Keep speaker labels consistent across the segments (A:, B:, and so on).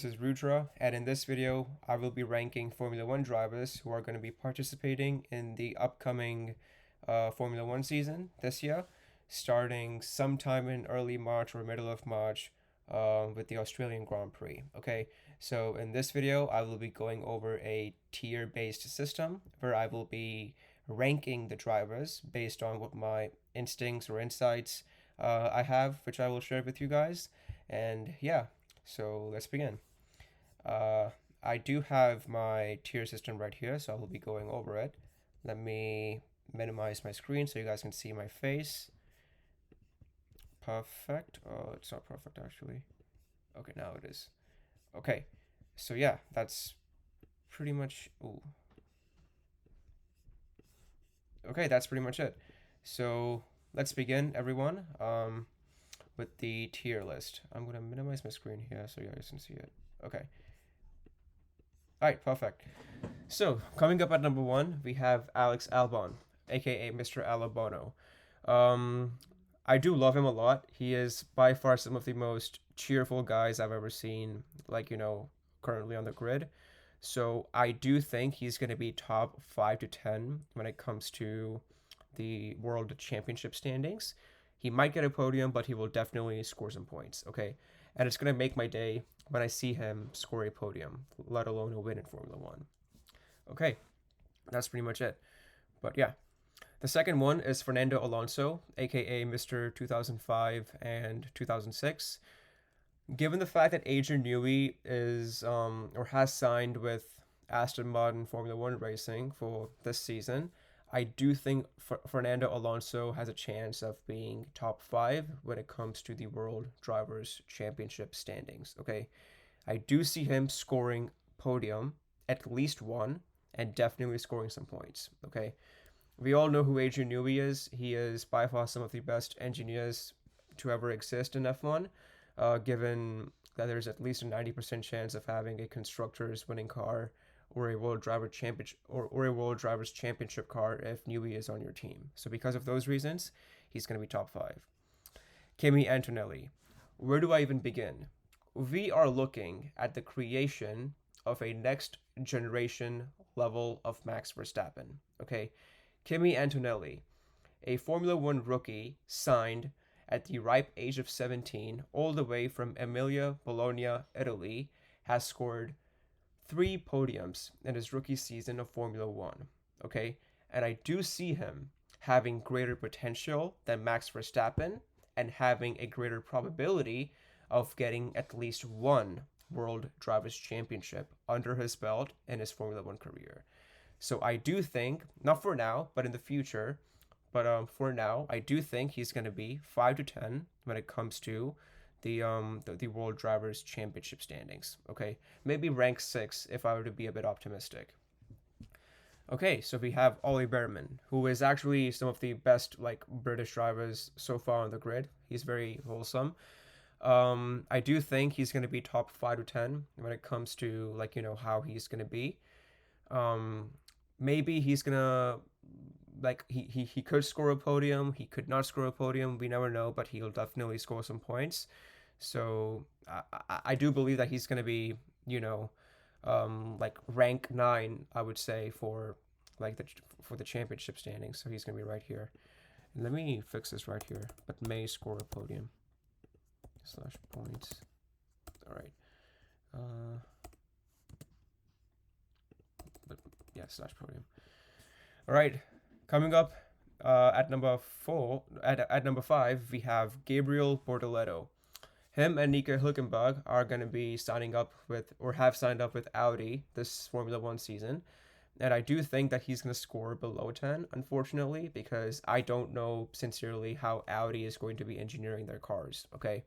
A: This is Rudra, and in this video, I will be ranking Formula One drivers who are going to be participating in the upcoming Formula One season this year, starting sometime in early March or middle of March with the Australian Grand Prix. Okay, so in this video, I will be going over a tier based system where I will be ranking the drivers based on what my instincts or insights I have, which I will share with you guys. And yeah, so let's begin. Uh, I do have my tier system right here, so I will be going over it. Let me minimize my screen so you guys can see my face. Perfect. Oh, it's not perfect actually. Okay, now it is. Okay, so yeah, that's pretty much. Ooh. Okay, that's pretty much it. So let's begin, everyone, with the tier list. I'm gonna minimize my screen here so you guys can see it. Okay. All right, perfect. So, coming up at number one, we have Alex Albon, aka Mr. Alabono. Um, I do love him a lot. He is by far some of the most cheerful guys I've ever seen, currently on the grid. So, I do think he's going to be top 5 to 10 when it comes to the World Championship standings. He might get a podium, but he will definitely score some points, okay? And it's going to make my day when I see him score a podium, let alone a win in Formula One. Okay, that's pretty much it. But yeah, the second one is Fernando Alonso, aka Mr. 2005 and 2006. Given the fact that Adrian Newey is or has signed with Aston Martin Formula One Racing for this season, I do think Fernando Alonso has a chance of being top 5 when it comes to the World Drivers' Championship standings. Okay, I do see him scoring podium, at least one, and definitely scoring some points. Okay, we all know who Adrian Newey is. He is by far some of the best engineers to ever exist in F1, given that there's at least a 90% chance of having a constructors winning car or a World Drivers Championship car if Newey is on your team. So because of those reasons, he's going to be top 5. Kimi Antonelli. Where do I even begin? We are looking at the creation of a next generation level of Max Verstappen. Okay, Kimi Antonelli, a Formula One rookie signed at the ripe age of 17, all the way from Emilia Bologna, Italy, has scored 3 podiums in his rookie season of Formula One. Okay, and I do see him having greater potential than Max Verstappen and having a greater probability of getting at least one World Drivers' Championship under his belt in his Formula One career. So I do think, not for now, but in the future, but for now, I do think he's going to be 5 to 10 when it comes to the World Drivers Championship standings. Okay, maybe rank 6 if I were to be a bit optimistic. Okay, so we have Ollie Behrman, who is actually some of the best British drivers so far on the grid. He's very wholesome. I do think he's going to be top 5 to 10 when it comes to how he's going to be. Um, Maybe he's gonna he could score a podium. He could not score a podium. We never know, but he'll definitely score some points. So I do believe that he's gonna be rank 9. I would say like the for the championship standings. So he's gonna be right here. And let me fix this right here. But may score a podium slash points. All right. But yeah, slash podium. All right, coming up at number 5, we have Gabriel Bortoleto. Him and Nico Hülkenberg are going to be signing up with, or have signed up with Audi this Formula One season. And I do think that he's going to score below 10, unfortunately, because I don't know sincerely how Audi is going to be engineering their cars, okay?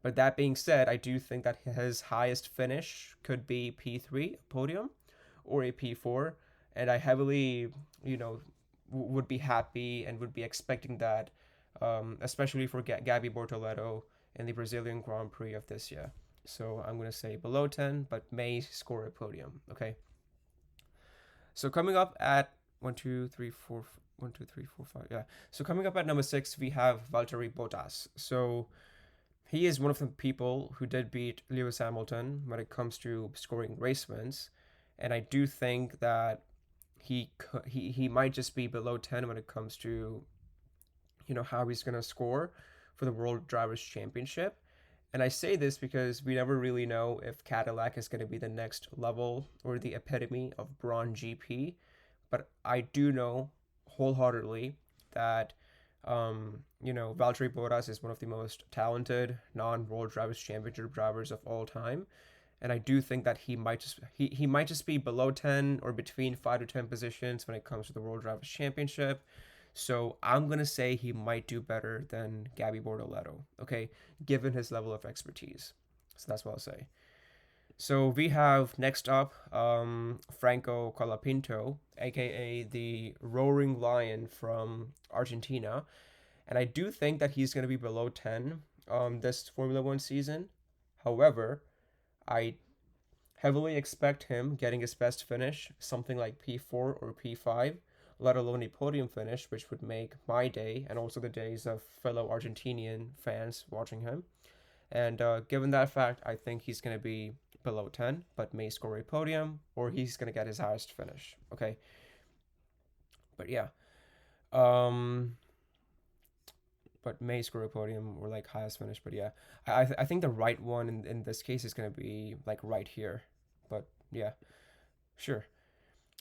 A: But that being said, I do think that his highest finish could be P3, podium, or a P4, and I heavily, would be happy and would be expecting that, especially for Gabby Bortoleto in the Brazilian Grand Prix of this year. So I'm going to say below 10, but may score a podium. Okay. So coming up at 1, 2, 3, 4, 1, 2, 3, 4, 5. Yeah. So coming up at number 6, we have Valtteri Bottas. So he is one of the people who did beat Lewis Hamilton when it comes to scoring race wins, and I do think that he might just be below 10 when it comes to how he's gonna score for the World Drivers' Championship. And I say this because we never really know if Cadillac is going to be the next level or the epitome of Braun GP. But I do know wholeheartedly that, Valtteri Bottas is one of the most talented non-World Drivers' Championship drivers of all time. And I do think that he might just be below 10 or between 5 to 10 positions when it comes to the World Drivers' Championship. So I'm gonna say he might do better than Gabby Bortoleto, okay, given his level of expertise. So that's what I'll say. So we have next up Franco Colapinto, aka the Roaring Lion from Argentina, and I do think that he's gonna be below 10 this Formula One season. However, I heavily expect him getting his best finish, something like P4 or P5, let alone a podium finish, which would make my day and also the days of fellow Argentinian fans watching him. And given that fact, I think he's going to be below 10, but may score a podium or he's going to get his highest finish. Okay. But yeah. Um, but may score a podium or like highest finish. But yeah, I think the right one in this case is going to be like right here. But yeah, sure.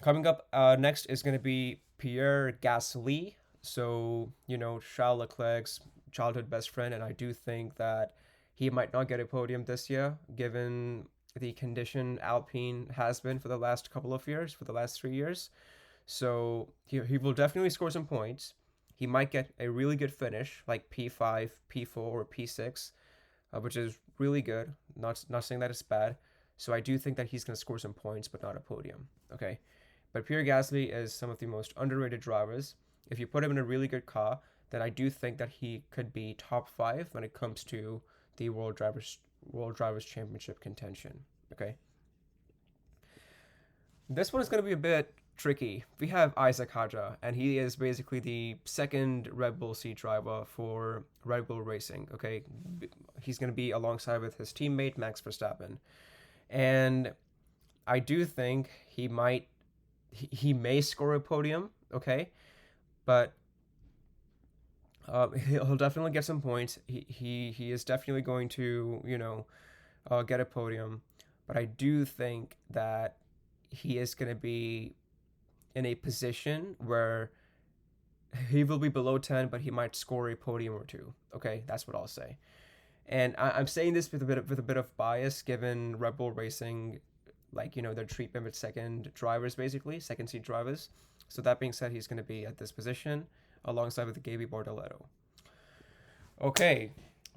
A: Coming up next is going to be Pierre Gasly. So, Charles Leclerc's childhood best friend. And I do think that he might not get a podium this year, given the condition Alpine has been for the last couple of years, for the last 3 years. So he will definitely score some points. He might get a really good finish, like P5, P4, or P6, which is really good. Not saying that it's bad. So I do think that he's going to score some points, but not a podium. Okay. But Pierre Gasly is some of the most underrated drivers. If you put him in a really good car, then I do think that he could be top 5 when it comes to the World Drivers Championship contention. Okay. This one is going to be a bit tricky. We have Isaac Haja, and he is basically the second Red Bull seat driver for Red Bull Racing. Okay, he's going to be alongside with his teammate Max Verstappen, and I do think he may score a podium. Okay, but he'll definitely get some points. He is definitely going to get a podium, but I do think that he is going to be in a position where he will be below 10, but he might score a podium or two. Okay, that's what I'll say. And I'm saying this with a bit of bias, given Red Bull Racing, like their treatment with second drivers, basically second seat drivers. So that being said, he's going to be at this position alongside with Gaby Bortoleto. Okay,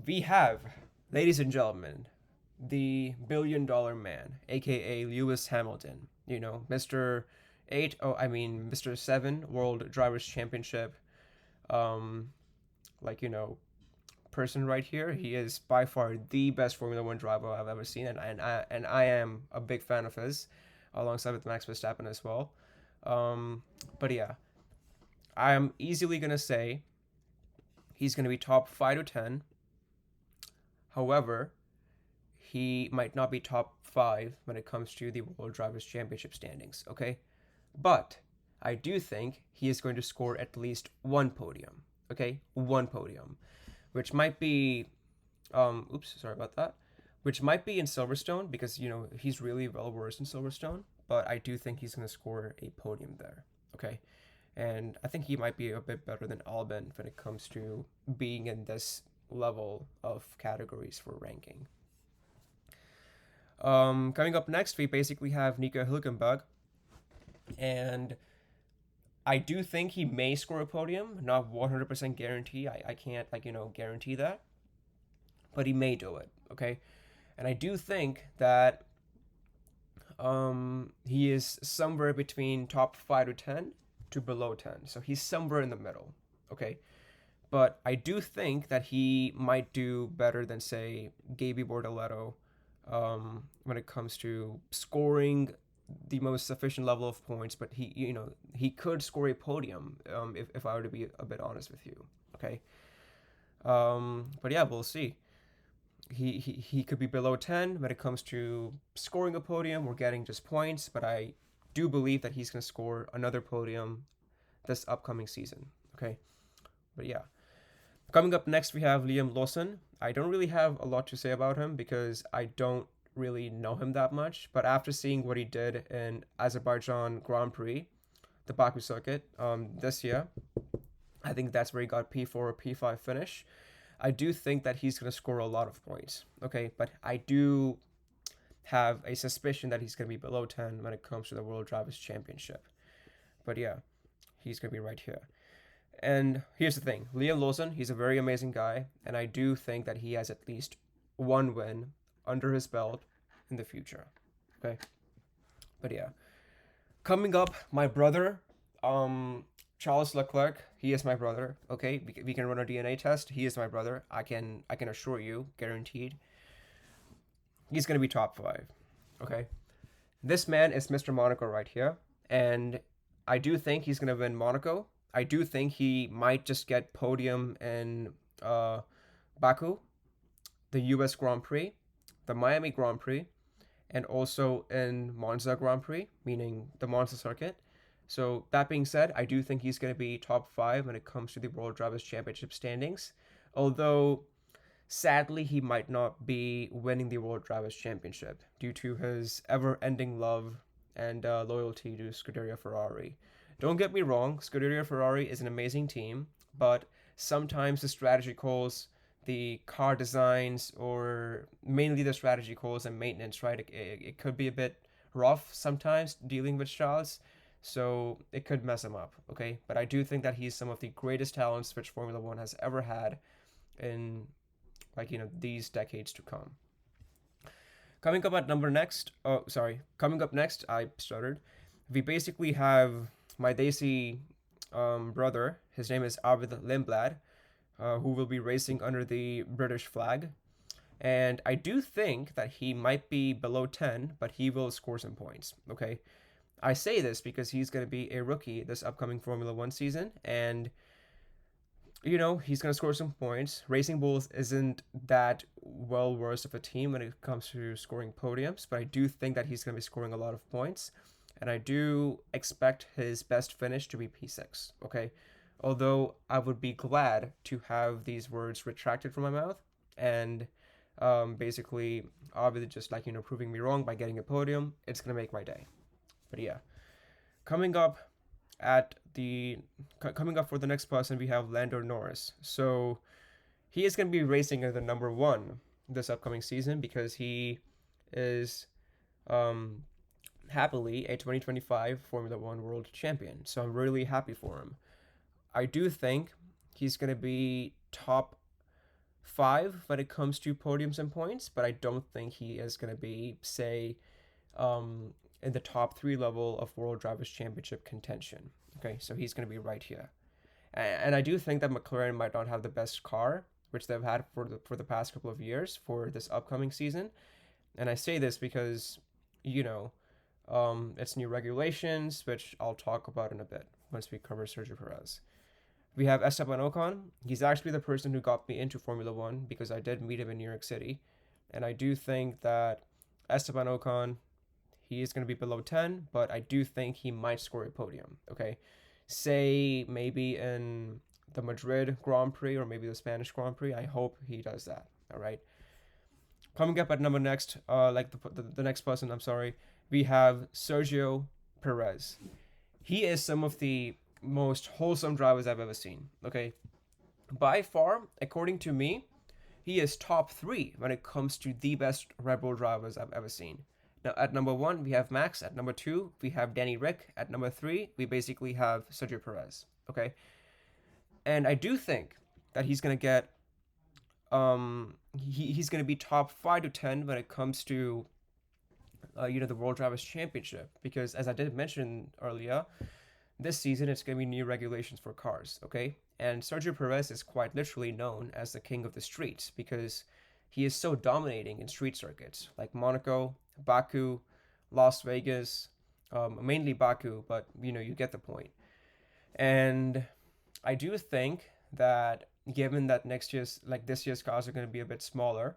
A: we have, ladies and gentlemen, the $1 billion man, aka Lewis Hamilton. Mr. 8, Mr. 7 World Drivers Championship, like, person right here. He is by far the best Formula One driver I've ever seen, and I am a big fan of his, alongside with Max Verstappen as well. But yeah, I am easily gonna say he's gonna be top 5 to 10. However, he might not be top 5 when it comes to the World Drivers Championship standings. Okay, but I do think he is going to score at least one podium. Okay, one podium, which might be, oops, sorry about that, which might be in Silverstone because he's really well versed in Silverstone. But I do think he's going to score a podium there. Okay, and I think he might be a bit better than Albon when it comes to being in this level of categories for ranking. Coming up next, we basically have Nico Hülkenberg, and I do think he may score a podium. Not 100% guarantee. I can't guarantee that, but he may do it. Okay, and I do think that he is somewhere between top 5 to 10 to below 10. So he's somewhere in the middle. Okay, but I do think that he might do better than say Gaby Bortoleto when it comes to scoring the most sufficient level of points, but he could score a podium if I were to be a bit honest with you. Okay, but yeah, we'll see. he could be below 10 when it comes to scoring a podium or getting just points, but I do believe that he's going to score another podium this upcoming season. Okay, but yeah. Coming up next, we have Liam Lawson. I don't really have a lot to say about him because I don't really know him that much, but after seeing what he did in Azerbaijan Grand Prix, the Baku circuit, this year, I think that's where he got P4 or P5 finish. I do think that he's going to score a lot of points. Okay, but I do have a suspicion that he's going to be below 10 when it comes to the World Drivers' Championship. But yeah, he's going to be right here. And here's the thing, Liam Lawson, he's a very amazing guy, and I do think that he has at least one win under his belt in the future. Okay? But yeah. Coming up, my brother, Charles Leclerc, he is my brother. Okay, we can run a DNA test. He is my brother. I can assure you, guaranteed. He's gonna be top 5. Okay, this man is Mr. Monaco right here, and I do think he's gonna win Monaco. I do think he might just get podium in Baku, the U.S. Grand Prix, the Miami Grand Prix, and also in Monza Grand Prix, meaning the Monza circuit. So that being said, I do think he's going to be top 5 when it comes to the World Drivers' Championship standings. Although, sadly, he might not be winning the World Drivers' Championship due to his ever-ending love and loyalty to Scuderia Ferrari. Don't get me wrong, Scuderia Ferrari is an amazing team, but sometimes the strategy calls, the car designs, or mainly the strategy calls and maintenance, right? It could be a bit rough sometimes dealing with Charles, so it could mess him up, okay? But I do think that he's some of the greatest talents which Formula One has ever had in, these decades to come. Coming up coming up next, I stuttered. We basically have my Desi brother. His name is Arvid Lindblad, who will be racing under the British flag. And I do think that he might be below 10, but he will score some points. Okay. I say this because he's going to be a rookie this upcoming Formula One season, and he's going to score some points. Racing Bulls isn't that well versed of a team when it comes to scoring podiums, but I do think that he's going to be scoring a lot of points, and I do expect his best finish to be P6. Okay, although I would be glad to have these words retracted from my mouth and basically obviously just proving me wrong by getting a podium. It's going to make my day. But yeah, coming up for the next person, we have Lando Norris. So he is going to be racing as the number 1 this upcoming season because he is happily a 2025 Formula One World Champion. So I'm really happy for him. I do think he's going to be top 5 when it comes to podiums and points, but I don't think he is going to be, say, in the top 3 level of World Drivers' Championship contention. Okay, so he's going to be right here. And I do think that McLaren might not have the best car, which they've had for the past couple of years for this upcoming season. And I say this because, it's new regulations, which I'll talk about in a bit once we cover Sergio Perez. We have Esteban Ocon. He's actually the person who got me into Formula One because I did meet him in New York City. And I do think that Esteban Ocon, he is going to be below 10, but I do think he might score a podium, okay? Say maybe in the Madrid Grand Prix or maybe the Spanish Grand Prix. I hope he does that, all right? Coming up at the next person, we have Sergio Perez. He is some of the most wholesome drivers I've ever seen, okay? By far, according to me, he is top 3 when it comes to the best Red Bull drivers I've ever seen. Now, at number 1, we have Max. At number 2, we have Danny Rick. At number 3, we basically have Sergio Perez. Okay? And I do think that he's going to get... he's going to be top 5 to 10 when it comes to, the World Drivers' Championship. Because, as I did mention earlier, this season it's going to be new regulations for cars. Okay? And Sergio Perez is quite literally known as the king of the streets because he is so dominating in street circuits like Monaco, Baku, Las Vegas, mainly Baku, but you get the point. And I do think that given that this year's cars are going to be a bit smaller,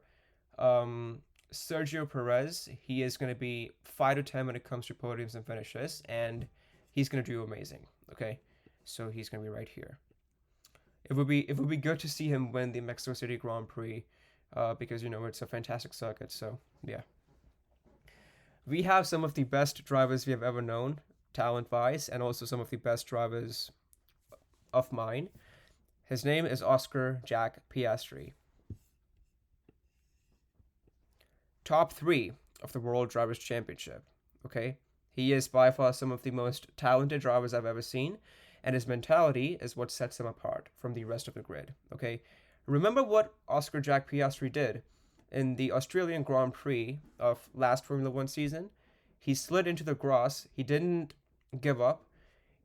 A: Sergio Perez, he is going to be 5 to 10 when it comes to podiums and finishes, and he's going to do amazing. Okay, so he's going to be right here. It would be good to see him win the Mexico City Grand Prix, because it's a fantastic circuit. So yeah, we have some of the best drivers we have ever known, talent wise, and also some of the best drivers of mine. His name is Oscar Jack Piastri. Top three of the World Drivers' Championship. Okay? He is by far some of the most talented drivers I've ever seen, and his mentality is what sets him apart from the rest of the grid. Okay? Remember what Oscar Jack Piastri did in the Australian Grand Prix of last Formula One season? He slid into the grass. He didn't give up.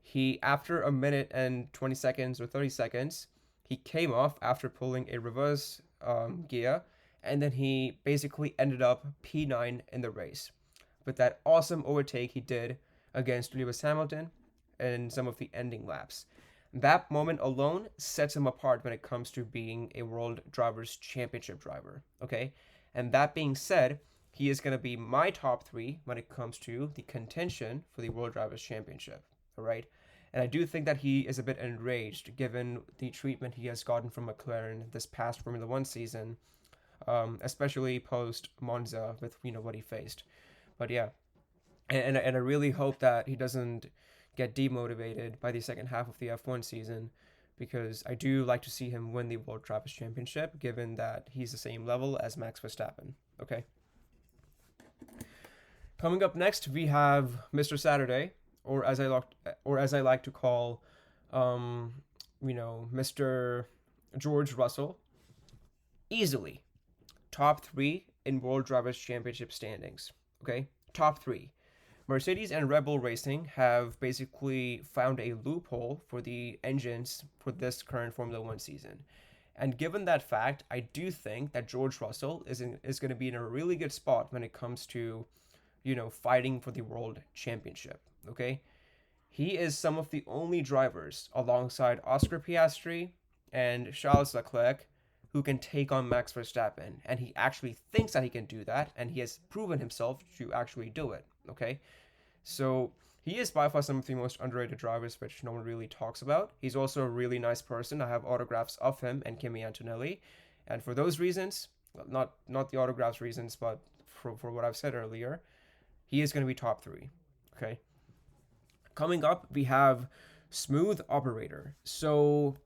A: He, after a minute and 20 seconds or 30 seconds, he came off after pulling a reverse gear, and then he basically ended up P9 in the race with that awesome overtake he did against Lewis Hamilton in some of the ending laps. That moment alone sets him apart when it comes to being a World Drivers' Championship driver. Okay, and that being said, he is going to be my top three when it comes to the contention for the World Drivers' Championship. All right. And I do think that he is a bit enraged given the treatment he has gotten from McLaren this past Formula One season, especially post Monza with what he faced. But yeah, and I really hope that he doesn't get demotivated by the second half of the F1 season, because I do like to see him win the World Drivers' Championship, given that he's the same level as Max Verstappen. Okay. Coming up next, we have Mr. Saturday, or as I like to call, Mr. George Russell, easily top three in World Drivers' Championship standings. Okay, top three. Mercedes and Red Bull Racing have basically found a loophole for the engines for this current Formula One season. And given that fact, I do think that George Russell is going to be in a really good spot when it comes to, fighting for the World Championship. Okay, he is some of the only drivers alongside Oscar Piastri and Charles Leclerc who can take on Max Verstappen, and he actually thinks that he can do that, and he has proven himself to actually do it. Okay, so he is by far some of the most underrated drivers, which no one really talks about. He's also a really nice person. I have autographs of him and Kimi Antonelli, and for those reasons, not the autographs reasons, but for what I've said earlier, he is going to be top three. Okay. Coming up, we have Smooth Operator. So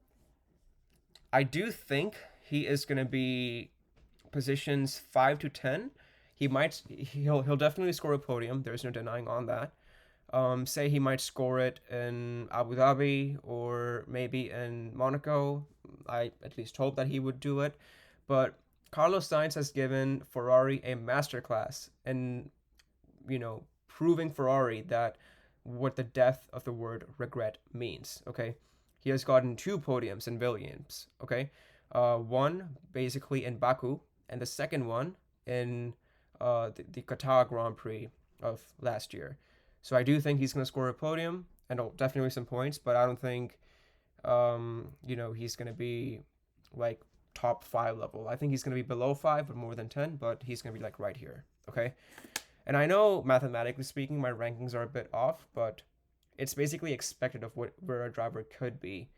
A: I do think he is going to be positions 5 to 10. He'll definitely score a podium. There's no denying on that. Say he might score it in Abu Dhabi or maybe in Monaco. I at least hope that he would do it. But Carlos Sainz has given Ferrari a masterclass in, proving Ferrari that what the depth of the word regret means. Okay, he has gotten 2 podiums in Williams. Okay, one basically in Baku, and the second one in the Qatar Grand Prix of last year. So I do think he's going to score a podium and definitely some points, but I don't think he's going to be like top 5 level. I think he's going to be below 5 but more than 10, but he's going to be like right here. Okay. And I know mathematically speaking, my rankings are a bit off, but it's basically expected of where a driver could be,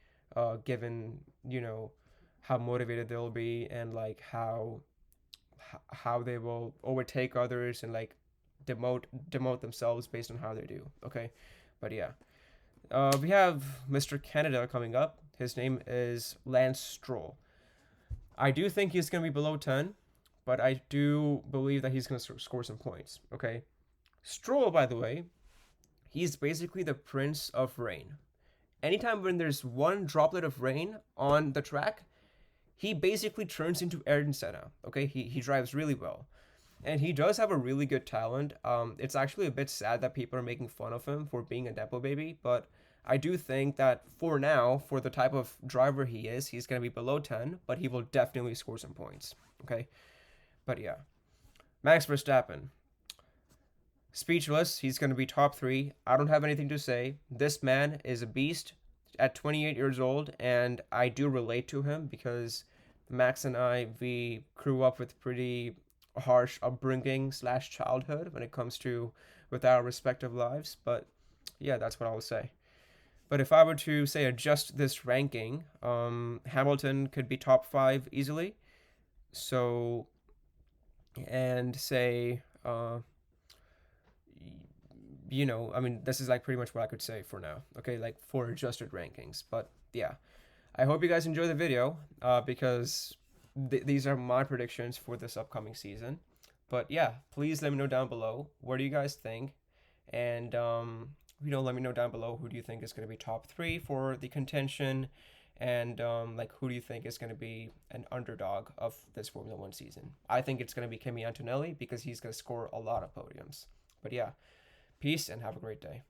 A: given how motivated they'll be and like how they will overtake others and like demote themselves based on how they do. Okay, but yeah, we have Mr. Canada coming up. His name is Lance Stroll. I do think he's gonna be below 10. But I do believe that he's going to score some points, okay? Stroll, by the way, he's basically the Prince of Rain. Anytime when there's one droplet of rain on the track, he basically turns into Ayrton Senna, okay? He drives really well. And he does have a really good talent. It's actually a bit sad that people are making fun of him for being a Nepo baby, but I do think that for now, for the type of driver he is, he's going to be below 10, but he will definitely score some points, okay? But yeah, Max Verstappen. Speechless. He's going to be top 3. I don't have anything to say. This man is a beast at 28 years old, and I do relate to him because Max and I, we grew up with pretty harsh upbringing slash childhood when it comes to with our respective lives. But yeah, that's what I will say. But if I were to say adjust this ranking, Hamilton could be top five easily. So and say I mean, this is like pretty much what I could say for now. Okay, like for adjusted rankings. But yeah, I hope you guys enjoy the video because these are my predictions for this upcoming season. But yeah, please let me know down below. What do you guys think? And let me know down below who do you think is going to be top three for the contention, and like who do you think is going to be an underdog of this Formula One season? I think it's going to be Kimi Antonelli because he's going to score a lot of podiums. But yeah, peace and have a great day.